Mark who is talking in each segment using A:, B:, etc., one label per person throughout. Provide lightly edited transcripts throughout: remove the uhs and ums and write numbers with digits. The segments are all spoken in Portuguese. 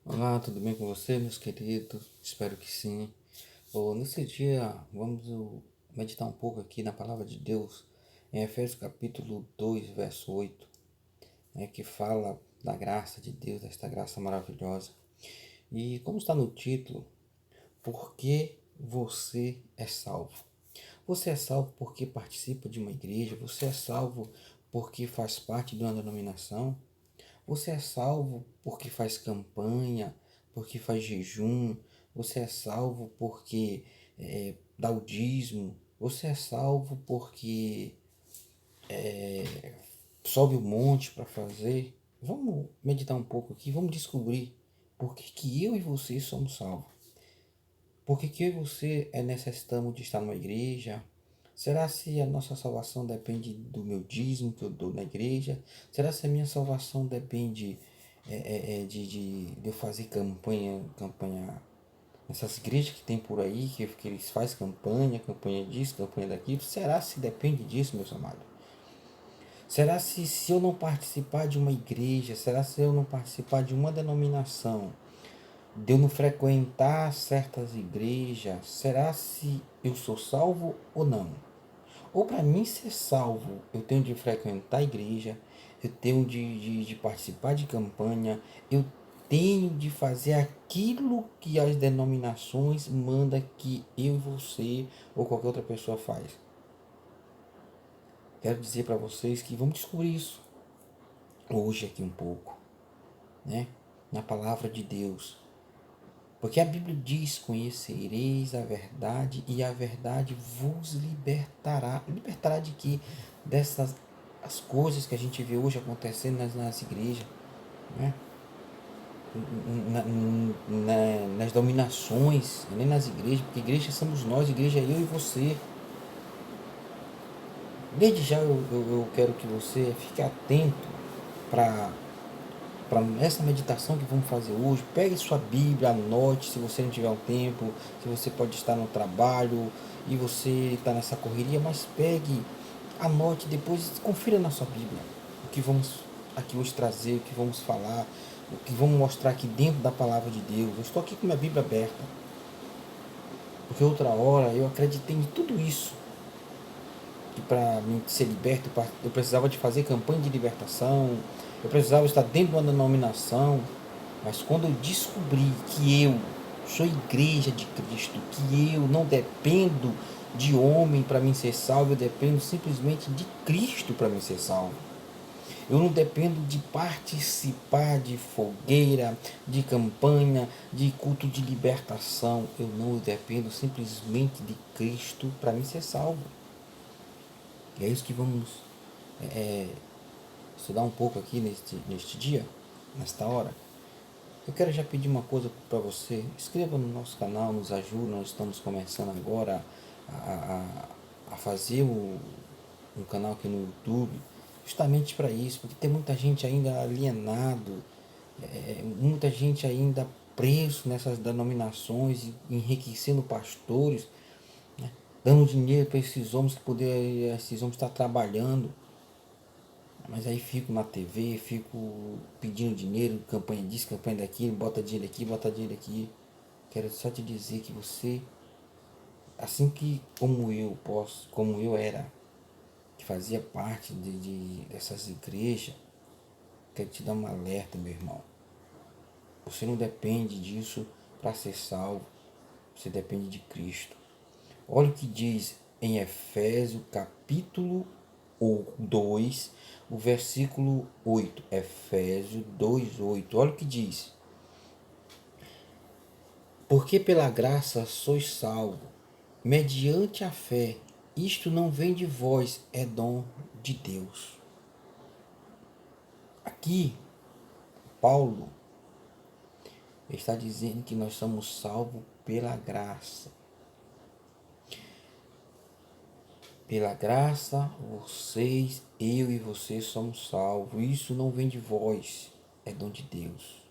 A: Olá, tudo bem com você, meus queridos? Espero que sim. Nesse dia, vamos meditar um pouco aqui na palavra de Deus, em Efésios capítulo 2, verso 8, né, que fala da graça de Deus, desta graça maravilhosa. E como está no título, por que você é salvo? Você é salvo porque participa de uma igreja? Você é salvo porque faz parte de uma denominação? Você é salvo porque faz campanha, porque faz jejum, você é salvo porque dá o dízimo, você é salvo porque sobe o monte para fazer. Vamos meditar um pouco aqui, vamos descobrir por que eu e você somos salvos. Por que eu e você necessitamos de estar numa igreja? Será se a nossa salvação depende do meu dízimo que eu dou na igreja? Será se a minha salvação depende de eu fazer campanha nessas igrejas que tem por aí, que eles fazem campanha disso, campanha daquilo? Será se depende disso, meus amados? Será se eu não participar de uma igreja, será se eu não participar de uma denominação, de eu não frequentar certas igrejas, será se eu sou salvo ou não? Ou para mim ser salvo, eu tenho de frequentar a igreja, eu tenho de participar de campanha, eu tenho de fazer aquilo que as denominações mandam que eu e você ou qualquer outra pessoa faz. Quero dizer para vocês que vamos descobrir isso hoje aqui um pouco, né? Na palavra de Deus. Porque a Bíblia diz: conhecereis a verdade e a verdade vos libertará. Libertará de quê? Dessas as coisas que a gente vê hoje acontecendo nas igrejas, né? Nas dominações, nem nas igrejas, porque igreja somos nós, igreja é eu e você. Desde já eu quero que você fique atento para essa meditação que vamos fazer hoje. Pegue sua Bíblia, anote, se você não tiver um tempo, se você pode estar no trabalho e você está nessa correria, mas pegue, anote, depois confira na sua Bíblia o que vamos aqui hoje trazer, o que vamos falar, o que vamos mostrar aqui dentro da palavra de Deus. Eu estou aqui com minha Bíblia aberta, porque outra hora eu acreditei em tudo isso, que para mim ser liberto eu precisava de fazer campanha de libertação, eu precisava estar dentro de uma denominação, mas quando eu descobri que eu sou igreja de Cristo, que eu não dependo de homem para mim ser salvo, eu dependo simplesmente de Cristo para mim ser salvo. Eu não dependo de participar de fogueira, de campanha, de culto de libertação. Eu dependo simplesmente de Cristo para mim ser salvo. E é isso que vamos estudar um pouco aqui neste dia, nesta hora. Eu quero já pedir uma coisa para você. Inscreva no nosso canal, nos ajude. Nós estamos começando agora a fazer um canal aqui no YouTube, justamente para isso, porque tem muita gente ainda alienado, muita gente ainda preso nessas denominações, enriquecendo pastores, né, dando dinheiro para esses homens que poder esses homens estar trabalhando. Mas aí fico na TV, fico pedindo dinheiro, campanha disso, campanha daquilo, bota dinheiro aqui, bota dinheiro aqui. Quero só te dizer que você, assim que como eu era, que fazia parte dessas igrejas, quero te dar um alerta, meu irmão. Você não depende disso para ser salvo, você depende de Cristo. Olha o que diz em Efésios capítulo 2, o versículo 8. Efésios 2, 8. Olha o que diz. Porque pela graça sois salvos, mediante a fé. Isto não vem de vós, é dom de Deus. Aqui, Paulo está dizendo que nós somos salvos pela graça. Pela graça, eu e você somos salvos. Isso não vem de vós, é dom de Deus.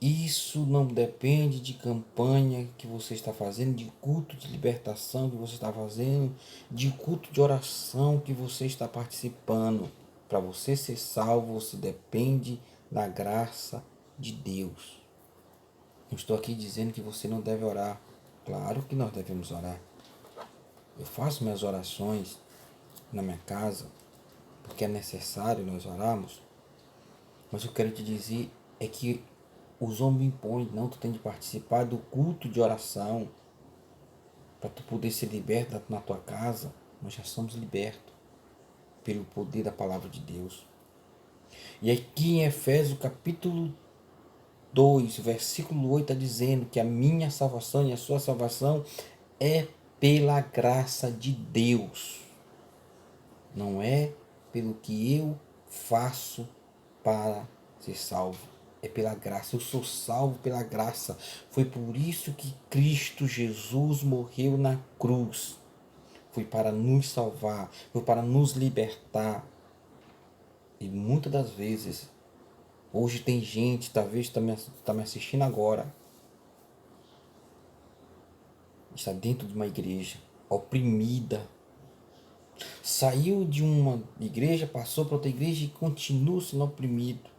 A: Isso não depende de campanha que você está fazendo, de culto de libertação que você está fazendo, de culto de oração que você está participando. Para você ser salvo, você depende da graça de Deus. Não estou aqui dizendo que você não deve orar. Claro que nós devemos orar. Eu faço minhas orações na minha casa, porque é necessário nós orarmos. Mas eu quero te dizer é que os homens impõem, não, tu tem de participar do culto de oração para tu poder ser liberto na tua casa. Nós já somos libertos pelo poder da palavra de Deus. E aqui em Efésios capítulo 2, versículo 8, está dizendo que a minha salvação e a sua salvação é pela graça de Deus. Não é pelo que eu faço para ser salvo. É pela graça. Eu sou salvo pela graça. Foi por isso que Cristo Jesus morreu na cruz. Foi para nos salvar. Foi para nos libertar. E muitas das vezes, hoje tem gente, talvez está me assistindo agora, está dentro de uma igreja, oprimida. Saiu de uma igreja, passou para outra igreja e continua sendo oprimido.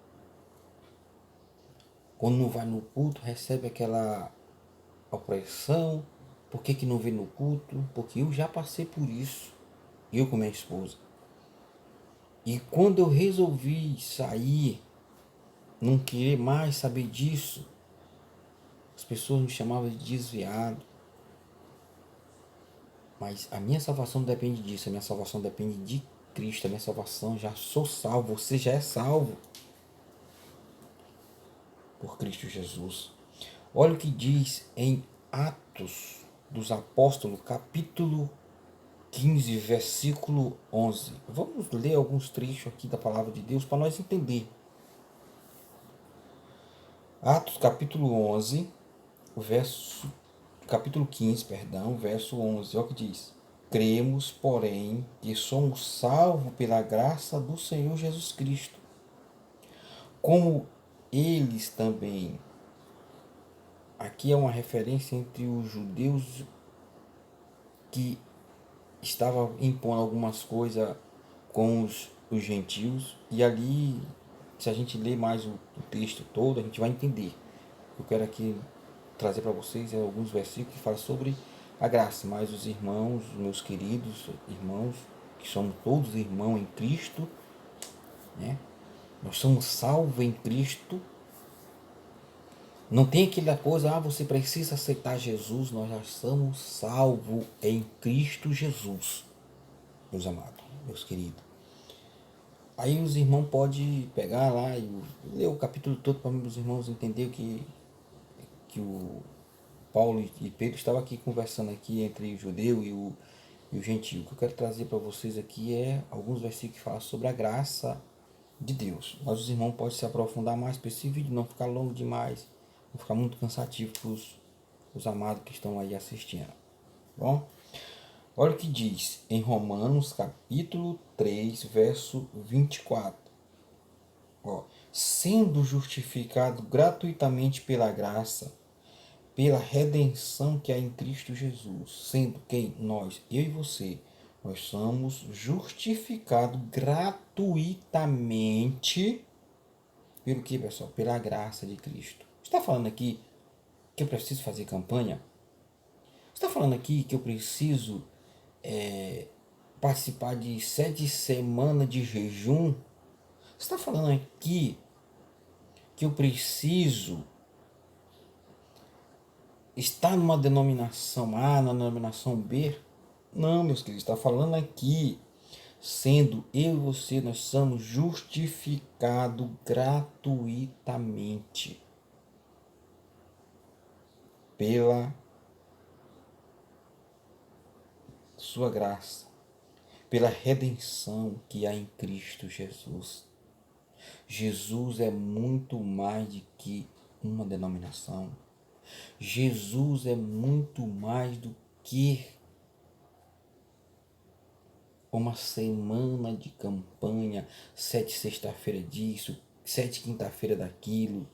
A: Quando não vai no culto, recebe aquela opressão. Por que não vem no culto? Porque eu já passei por isso. Eu com minha esposa. E quando eu resolvi sair, não querer mais saber disso, as pessoas me chamavam de desviado. Mas a minha salvação não depende disso. A minha salvação depende de Cristo. A minha salvação, já sou salvo. Você já é salvo por Cristo Jesus. Olha o que diz em Atos dos Apóstolos, capítulo 15, versículo 11. Vamos ler alguns trechos aqui da palavra de Deus para nós entender. Atos capítulo 11, capítulo 15, perdão, verso 11. Olha o que diz. Cremos, porém, que somos salvos pela graça do Senhor Jesus Cristo, como eles também. Aqui é uma referência entre os judeus que estavam impondo algumas coisas com os gentios, e ali, se a gente ler mais o texto todo, a gente vai entender. Eu quero aqui trazer para vocês alguns versículos que falam sobre a graça, mas os irmãos, meus queridos irmãos, que somos todos irmãos em Cristo, né? Nós somos salvos em Cristo. Não tem aquela coisa, você precisa aceitar Jesus. Nós já somos salvos em Cristo Jesus, meus amados, meus queridos. Aí os irmãos podem pegar lá e ler o capítulo todo para os irmãos entenderem que o Paulo e Pedro estavam aqui conversando aqui entre o judeu e o gentio. O que eu quero trazer para vocês aqui é alguns versículos que falam sobre a graça de Deus. Mas os irmãos podem se aprofundar mais para esse vídeo, não ficar longo demais, não ficar muito cansativo para os amados que estão aí assistindo. Bom, olha o que diz em Romanos capítulo 3, verso 24. Ó, sendo justificado gratuitamente pela graça, pela redenção que há em Cristo Jesus, sendo quem nós, eu e você, nós somos justificados gratuitamente, pelo que, pessoal? Pela graça de Cristo. Está falando aqui que eu preciso fazer campanha? Está falando aqui que eu preciso participar de 7 semanas de jejum? Está falando aqui que eu preciso estar numa denominação A, na denominação B? Não, meus queridos, está falando aqui, sendo eu e você, nós somos justificados gratuitamente pela sua graça, pela redenção que há em Cristo Jesus. Jesus é muito mais do que uma denominação. Jesus é muito mais do que uma semana de campanha, 7 sexta-feira disso, 7 quinta-feira daquilo,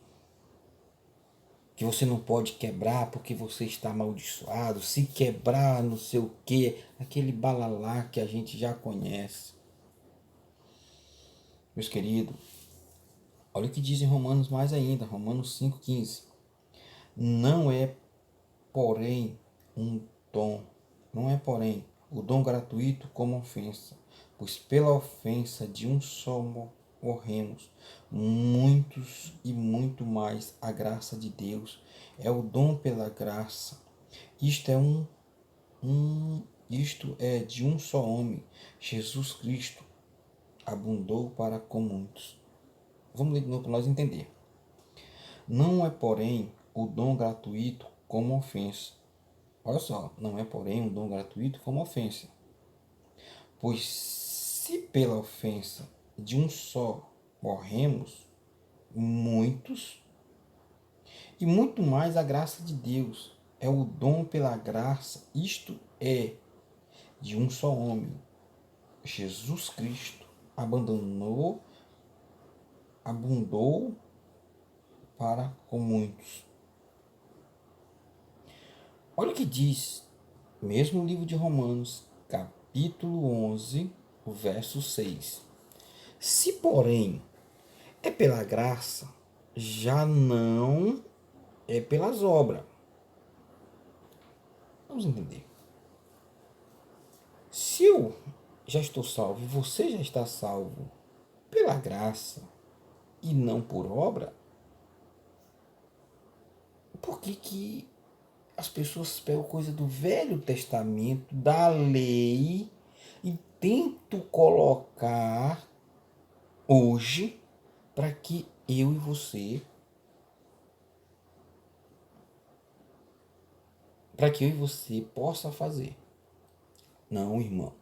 A: que você não pode quebrar porque você está amaldiçoado, se quebrar não sei o que, aquele balalá que a gente já conhece. Meus queridos, Olha o que diz em Romanos mais ainda, Romanos 5,15. Não é, porém, um dom, não é, porém, o dom gratuito como ofensa, pois pela ofensa de um só morremos, muitos e muito mais a graça de Deus é o dom pela graça. Isto é isto é de um só homem, Jesus Cristo, abundou para com muitos. Vamos ler de novo para nós entender. Não é, porém, o dom gratuito como ofensa. Olha só, não é, porém, um dom gratuito como ofensa. Pois se pela ofensa de um só morremos, muitos, e muito mais a graça de Deus, é o dom pela graça, isto é, de um só homem, Jesus Cristo, abundou para com muitos. Olha o que diz, mesmo o livro de Romanos, capítulo 11, o verso 6. Se, porém, é pela graça, já não é pelas obras. Vamos entender. Se eu já estou salvo e você já está salvo pela graça e não por obra, por que as pessoas pegam coisa do Velho Testamento, da lei, e tentam colocar hoje para que eu e você, possa fazer? Não, irmão.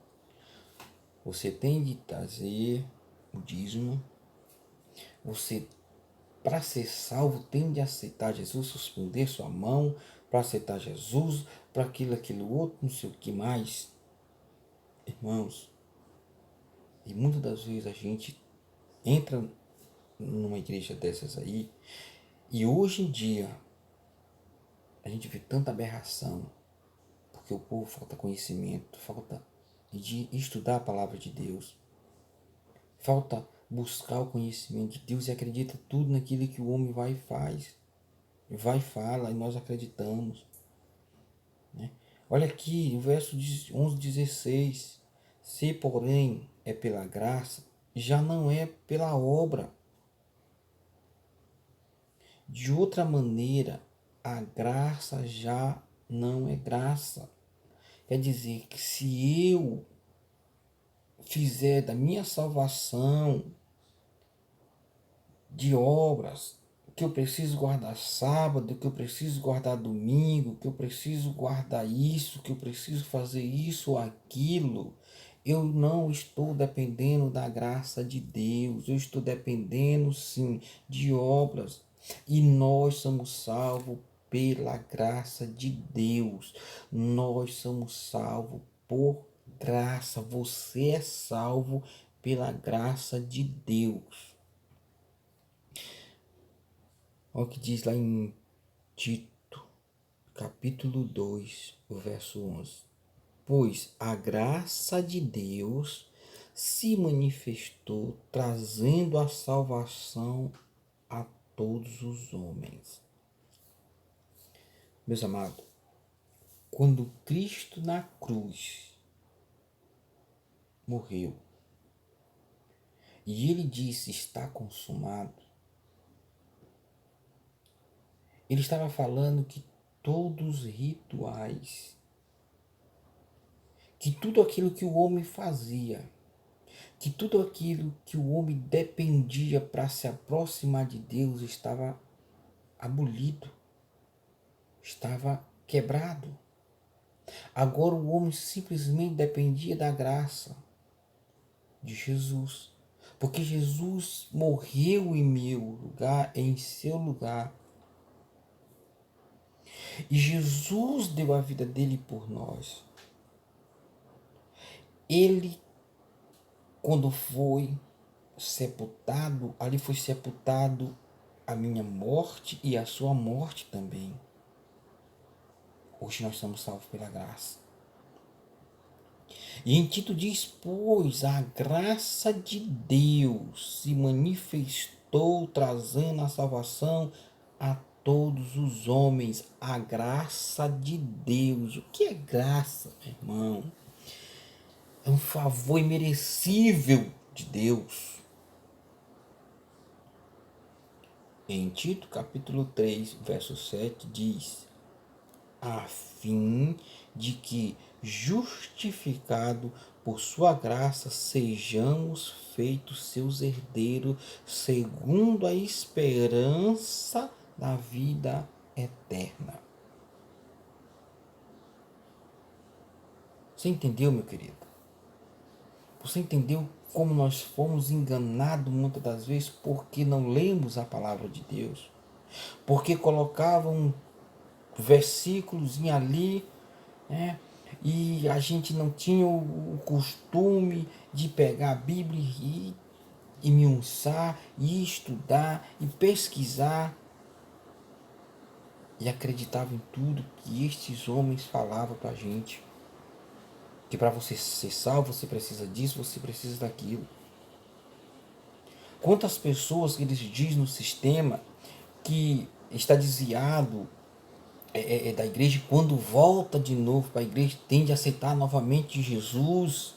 A: Você tem de trazer o dízimo. Você, para ser salvo, tem de aceitar Jesus, suspender sua mão para aceitar Jesus, para aquilo outro, não sei o que mais. Irmãos, e muitas das vezes a gente entra numa igreja dessas aí, e hoje em dia a gente vê tanta aberração, porque o povo falta conhecimento, falta de estudar a palavra de Deus, falta buscar o conhecimento de Deus e acredita tudo naquilo que o homem vai e faz, vai e fala, e nós acreditamos, né? Olha aqui o verso 11:16. Se porém é pela graça, já não é pela obra. De outra maneira, a graça já não é graça. Quer dizer que se eu fizer da minha salvação de obras, que eu preciso guardar sábado, que eu preciso guardar domingo, que eu preciso guardar isso, que eu preciso fazer isso ou aquilo, eu não estou dependendo da graça de Deus, eu estou dependendo sim de obras. E nós somos salvos pela graça de Deus. Nós somos salvos por graça. Você é salvo pela graça de Deus. Olha o que diz lá em Tito, capítulo 2, o verso 11. Pois a graça de Deus se manifestou, trazendo a salvação a todos os homens. Meus amados, quando Cristo na cruz morreu e ele disse: está consumado, ele estava falando que todos os rituais, que tudo aquilo que o homem fazia, que tudo aquilo que o homem dependia para se aproximar de Deus estava abolido, estava quebrado. Agora o homem simplesmente dependia da graça de Jesus, porque Jesus morreu em meu lugar, em seu lugar. E Jesus deu a vida dele por nós. Ele, quando foi sepultado, ali foi sepultado a minha morte e a sua morte também. Hoje nós somos salvos pela graça. E em Tito diz: pois a graça de Deus se manifestou estou trazendo a salvação a todos os homens, a graça de Deus. O que é graça, meu irmão? É um favor imerecível de Deus. Em Tito capítulo 3, verso 7 diz: a fim de que, justificado por sua graça, sejamos feitos seus herdeiros, segundo a esperança da vida eterna. Você entendeu, meu querido? Você entendeu como nós fomos enganados muitas das vezes porque não lemos a palavra de Deus? Porque colocavam versículos ali, né? E a gente não tinha o costume de pegar a Bíblia e me unçar, e estudar, e pesquisar, e acreditava em tudo que estes homens falavam para a gente. Que para você ser salvo, você precisa disso, você precisa daquilo. Quantas pessoas que eles dizem no sistema que está desviado da igreja, quando volta de novo para a igreja, tende a aceitar novamente Jesus.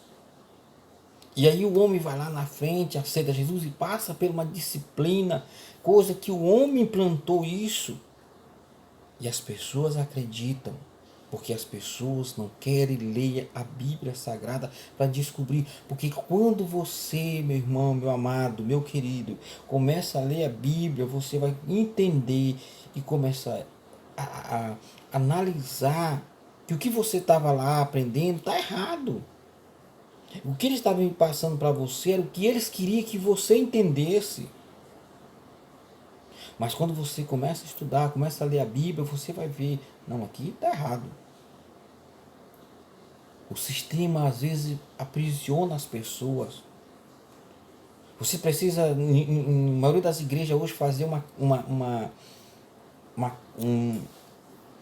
A: E aí o homem vai lá na frente, aceita Jesus e passa por uma disciplina, coisa que o homem implantou isso. E as pessoas acreditam, porque as pessoas não querem ler a Bíblia Sagrada para descobrir. Porque quando você, meu irmão, meu amado, meu querido, começa a ler a Bíblia, você vai entender e começa a analisar que o que você estava lá aprendendo está errado. O que eles estavam passando para você era o que eles queriam que você entendesse. Mas quando você começa a estudar, começa a ler a Bíblia, você vai ver, não, aqui está errado. O sistema às vezes aprisiona as pessoas. Você precisa, em maioria das igrejas hoje, fazer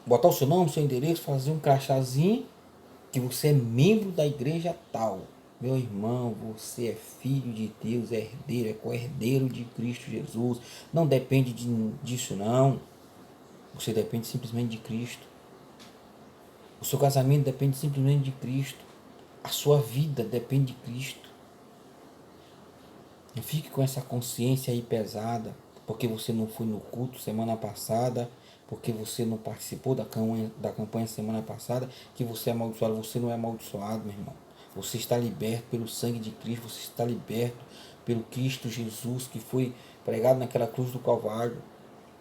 A: botar o seu nome, o seu endereço, fazer um crachazinho que você é membro da igreja tal. Meu irmão, você é filho de Deus, é herdeiro, é co-herdeiro de Cristo Jesus. Não depende disso não. Você depende simplesmente de Cristo. O seu casamento depende simplesmente de Cristo. A sua vida depende de Cristo. Não fique com essa consciência aí pesada, porque você não foi no culto semana passada, porque você não participou da campanha semana passada, que você é amaldiçoado. Você não é amaldiçoado, meu irmão. Você está liberto pelo sangue de Cristo, você está liberto pelo Cristo Jesus que foi pregado naquela cruz do Calvário.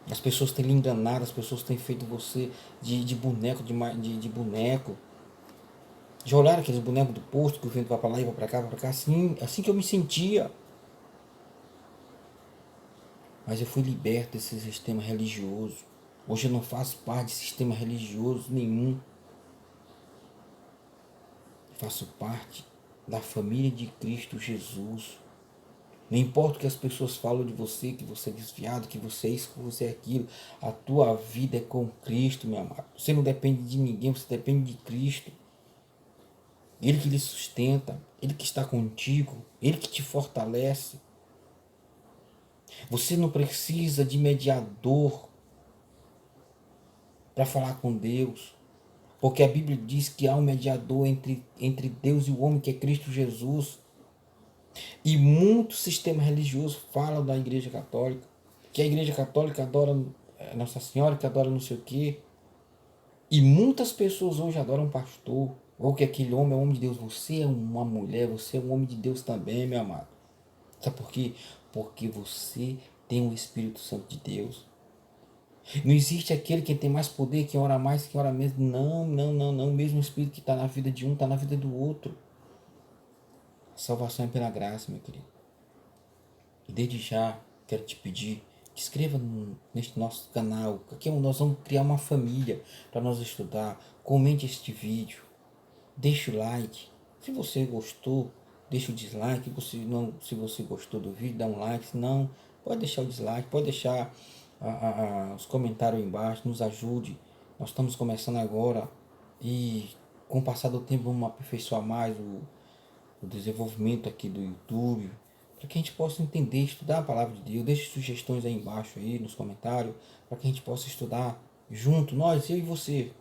A: As pessoas têm lhe enganado, as pessoas têm feito você de boneco, de boneco. Já olharam aqueles bonecos do posto que o vento vai para lá e vai para cá, vai para cá? Assim que eu me sentia. Mas eu fui liberto desse sistema religioso. Hoje eu não faço parte de sistema religioso nenhum. Faço parte da família de Cristo Jesus. Não importa o que as pessoas falam de você, que você é desviado, que você é isso, que você é aquilo. A tua vida é com Cristo, meu amado. Você não depende de ninguém, você depende de Cristo. Ele que lhe sustenta, Ele que está contigo, Ele que te fortalece. Você não precisa de mediador para falar com Deus. Porque a Bíblia diz que há um mediador entre Deus e o homem, que é Cristo Jesus. E muito sistema religioso fala da Igreja Católica, que a Igreja Católica adora Nossa Senhora, que adora não sei o quê. E muitas pessoas hoje adoram pastor, ou que aquele homem é um homem de Deus. Você é uma mulher, você é um homem de Deus também, meu amado. Sabe por quê? Porque você tem o Espírito Santo de Deus. Não existe aquele que tem mais poder, que ora mais, que ora menos. Não, não, não, não. O mesmo Espírito que está na vida de um, está na vida do outro. A salvação é pela graça, meu querido. E desde já, quero te pedir, te inscreva neste nosso canal. Aqui nós vamos criar uma família para nós estudar. Comente este vídeo. Deixe o like. Se você gostou, deixa o dislike. Se você gostou do vídeo, dá um like. Se não, pode deixar o dislike, pode deixar os comentários aí embaixo, nos ajude. Nós estamos começando agora e com o passar do tempo vamos aperfeiçoar mais o desenvolvimento aqui do YouTube, para que a gente possa entender, estudar a palavra de Deus. Deixe sugestões aí embaixo, aí nos comentários, para que a gente possa estudar junto, nós, eu e você,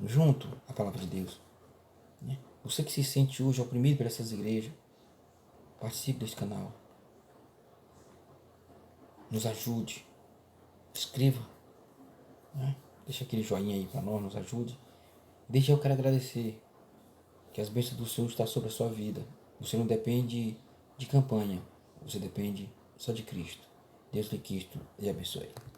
A: junto a palavra de Deus. Né? Você que se sente hoje oprimido por essas igrejas, participe desse canal. Nos ajude. Inscreva. Né? Deixa aquele joinha aí para nós, nos ajude. Desde já eu quero agradecer que as bênçãos do Senhor estão sobre a sua vida. Você não depende de campanha. Você depende só de Cristo. Deus de Cristo lhe abençoe.